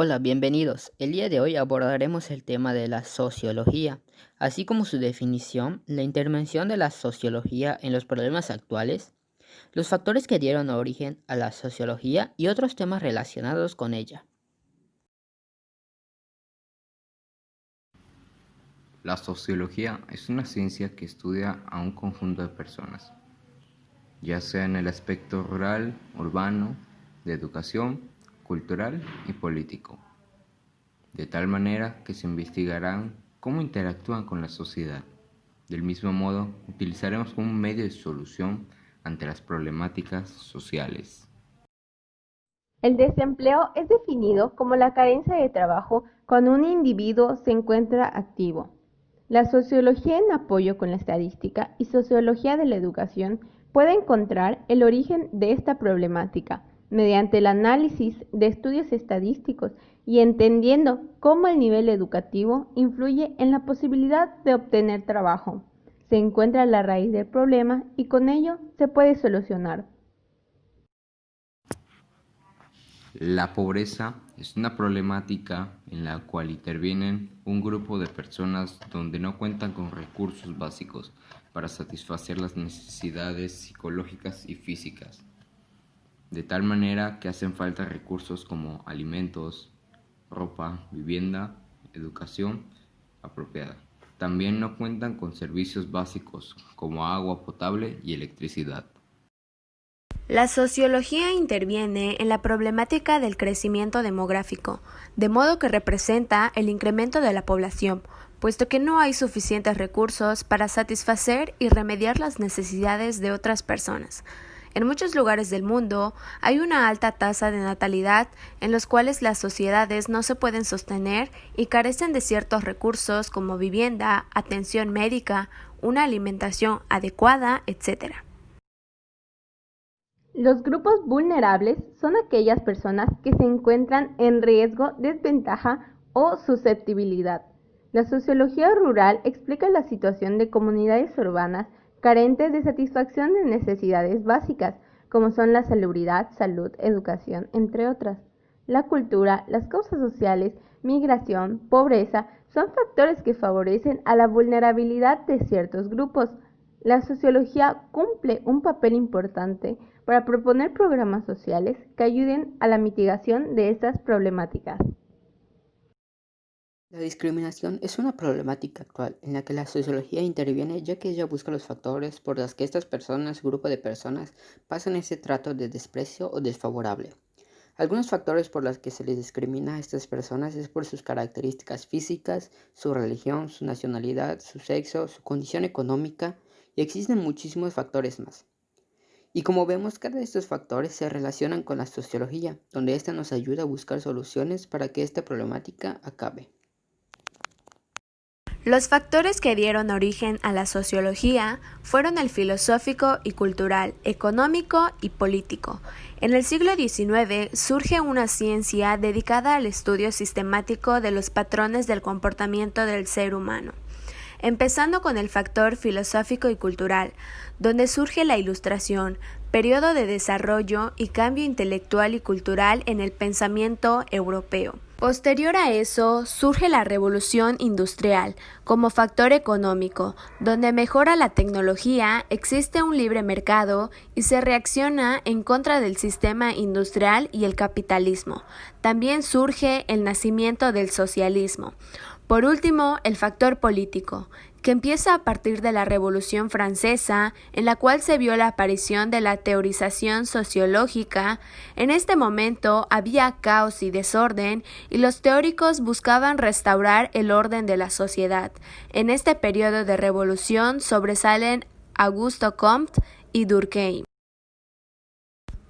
Hola, bienvenidos. El día de hoy abordaremos el tema de la sociología, así como su definición, la intervención de la sociología en los problemas actuales, los factores que dieron origen a la sociología y otros temas relacionados con ella. La sociología es una ciencia que estudia a un conjunto de personas, ya sea en el aspecto rural, urbano, de educación, cultural y político, de tal manera que se investigarán cómo interactúan con la sociedad. Del mismo modo, utilizaremos como un medio de solución ante las problemáticas sociales. El desempleo es definido como la carencia de trabajo cuando un individuo se encuentra activo. La sociología en apoyo con la estadística y sociología de la educación puede encontrar el origen de esta problemática mediante el análisis de estudios estadísticos y entendiendo cómo el nivel educativo influye en la posibilidad de obtener trabajo. Se encuentra la raíz del problema y con ello se puede solucionar. La pobreza es una problemática en la cual intervienen un grupo de personas donde no cuentan con recursos básicos para satisfacer las necesidades psicológicas y físicas, de tal manera que hacen falta recursos como alimentos, ropa, vivienda, educación apropiada. También no cuentan con servicios básicos como agua potable y electricidad. La sociología interviene en la problemática del crecimiento demográfico, de modo que representa el incremento de la población, puesto que no hay suficientes recursos para satisfacer y remediar las necesidades de otras personas. En muchos lugares del mundo hay una alta tasa de natalidad en los cuales las sociedades no se pueden sostener y carecen de ciertos recursos como vivienda, atención médica, una alimentación adecuada, etc. Los grupos vulnerables son aquellas personas que se encuentran en riesgo, desventaja o susceptibilidad. La sociología rural explica la situación de comunidades urbanas carentes de satisfacción de necesidades básicas, como son la salubridad, salud, educación, entre otras. La cultura, las causas sociales, migración, pobreza, son factores que favorecen a la vulnerabilidad de ciertos grupos. La sociología cumple un papel importante para proponer programas sociales que ayuden a la mitigación de estas problemáticas. La discriminación es una problemática actual en la que la sociología interviene ya que ella busca los factores por los que estas personas, grupo de personas, pasan ese trato de desprecio o desfavorable. Algunos factores por los que se les discrimina a estas personas es por sus características físicas, su religión, su nacionalidad, su sexo, su condición económica y existen muchísimos factores más. Y como vemos, cada de estos factores se relacionan con la sociología, donde ésta nos ayuda a buscar soluciones para que esta problemática acabe. Los factores que dieron origen a la sociología fueron el filosófico y cultural, económico y político. En el siglo XIX surge una ciencia dedicada al estudio sistemático de los patrones del comportamiento del ser humano, empezando con el factor filosófico y cultural, donde surge la Ilustración, periodo de desarrollo y cambio intelectual y cultural en el pensamiento europeo. Posterior a eso, surge la revolución industrial como factor económico, donde mejora la tecnología, existe un libre mercado y se reacciona en contra del sistema industrial y el capitalismo. También surge el nacimiento del socialismo. Por último, el factor político, que empieza a partir de la Revolución Francesa, en la cual se vio la aparición de la teorización sociológica. En este momento había caos y desorden, y los teóricos buscaban restaurar el orden de la sociedad. En este periodo de revolución sobresalen Auguste Comte y Durkheim.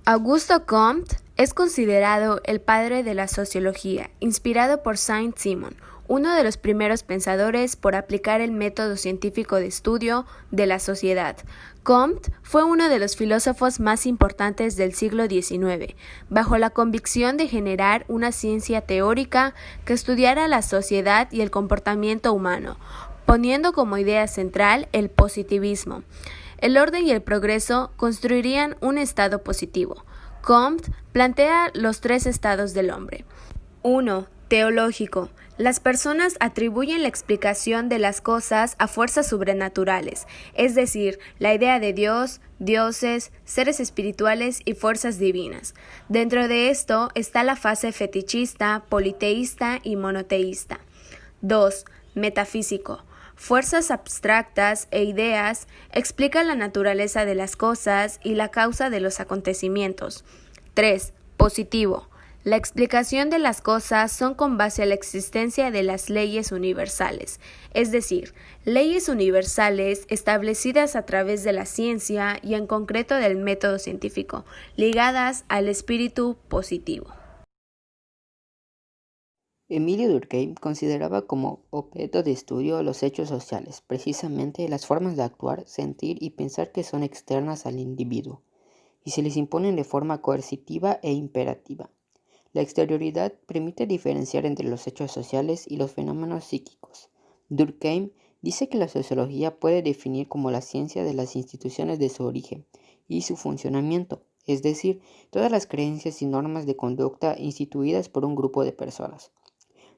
Auguste Comte es considerado el padre de la sociología, inspirado por Saint-Simon, uno de los primeros pensadores por aplicar el método científico de estudio de la sociedad. Comte fue uno de los filósofos más importantes del siglo XIX, bajo la convicción de generar una ciencia teórica que estudiara la sociedad y el comportamiento humano, poniendo como idea central el positivismo. El orden y el progreso construirían un estado positivo. Comte plantea los tres estados del hombre: 1. Teológico. Las personas atribuyen la explicación de las cosas a fuerzas sobrenaturales, es decir, la idea de Dios, dioses, seres espirituales y fuerzas divinas. Dentro de esto está la fase fetichista, politeísta y monoteísta. 2. Metafísico. Fuerzas abstractas e ideas explican la naturaleza de las cosas y la causa de los acontecimientos. 3. Positivo. La explicación de las cosas son con base a la existencia de las leyes universales, es decir, leyes universales establecidas a través de la ciencia y en concreto del método científico, ligadas al espíritu positivo. Emilio Durkheim consideraba como objeto de estudio los hechos sociales, precisamente las formas de actuar, sentir y pensar que son externas al individuo, y se les imponen de forma coercitiva e imperativa. La exterioridad permite diferenciar entre los hechos sociales y los fenómenos psíquicos. Durkheim dice que la sociología puede definir como la ciencia de las instituciones de su origen y su funcionamiento, es decir, todas las creencias y normas de conducta instituidas por un grupo de personas.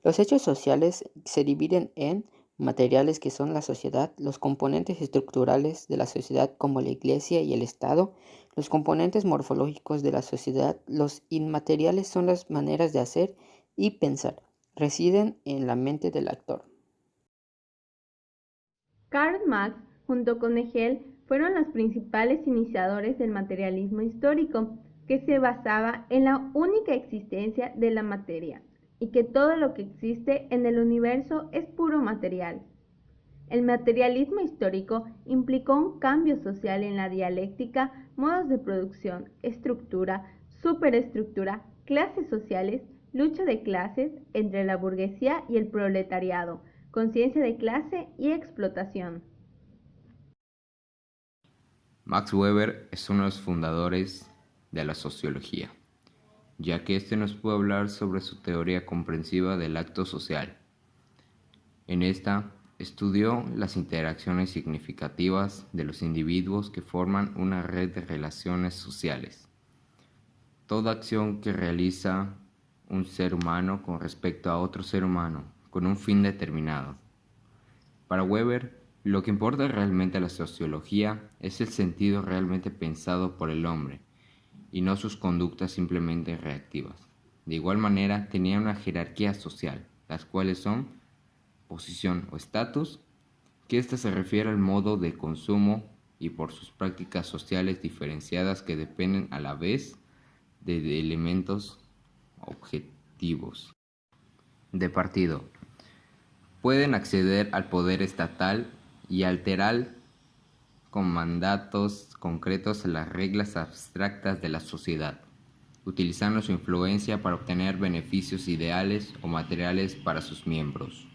Los hechos sociales se dividen en materiales, que son la sociedad, los componentes estructurales de la sociedad como la Iglesia y el Estado, los componentes morfológicos de la sociedad, los inmateriales son las maneras de hacer y pensar, residen en la mente del actor. Karl Marx, junto con Hegel, fueron los principales iniciadores del materialismo histórico, que se basaba en la única existencia de la materia, y que todo lo que existe en el universo es puro material. El materialismo histórico implicó un cambio social en la dialéctica, modos de producción, estructura, superestructura, clases sociales, lucha de clases entre la burguesía y el proletariado, conciencia de clase y explotación. Max Weber es uno de los fundadores de la sociología, ya que este nos puede hablar sobre su teoría comprensiva del acto social. En esta, estudió las interacciones significativas de los individuos que forman una red de relaciones sociales. Toda acción que realiza un ser humano con respecto a otro ser humano, con un fin determinado. Para Weber, lo que importa realmente a la sociología es el sentido realmente pensado por el hombre, y no sus conductas simplemente reactivas. De igual manera, tenía una jerarquía social, las cuales son posición o estatus, que ésta se refiere al modo de consumo y por sus prácticas sociales diferenciadas que dependen a la vez de elementos objetivos. De partido. Pueden acceder al poder estatal y alterar con mandatos concretos las reglas abstractas de la sociedad, utilizando su influencia para obtener beneficios ideales o materiales para sus miembros.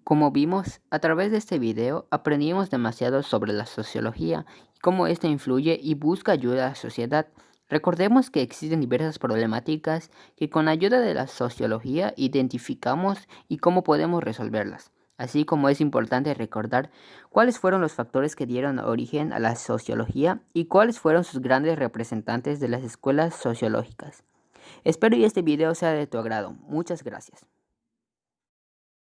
Como vimos, a través de este video aprendimos demasiado sobre la sociología y cómo ésta influye y busca ayuda a la sociedad. Recordemos que existen diversas problemáticas que con ayuda de la sociología identificamos y cómo podemos resolverlas. Así como es importante recordar cuáles fueron los factores que dieron origen a la sociología y cuáles fueron sus grandes representantes de las escuelas sociológicas. Espero que este video sea de tu agrado. Muchas gracias.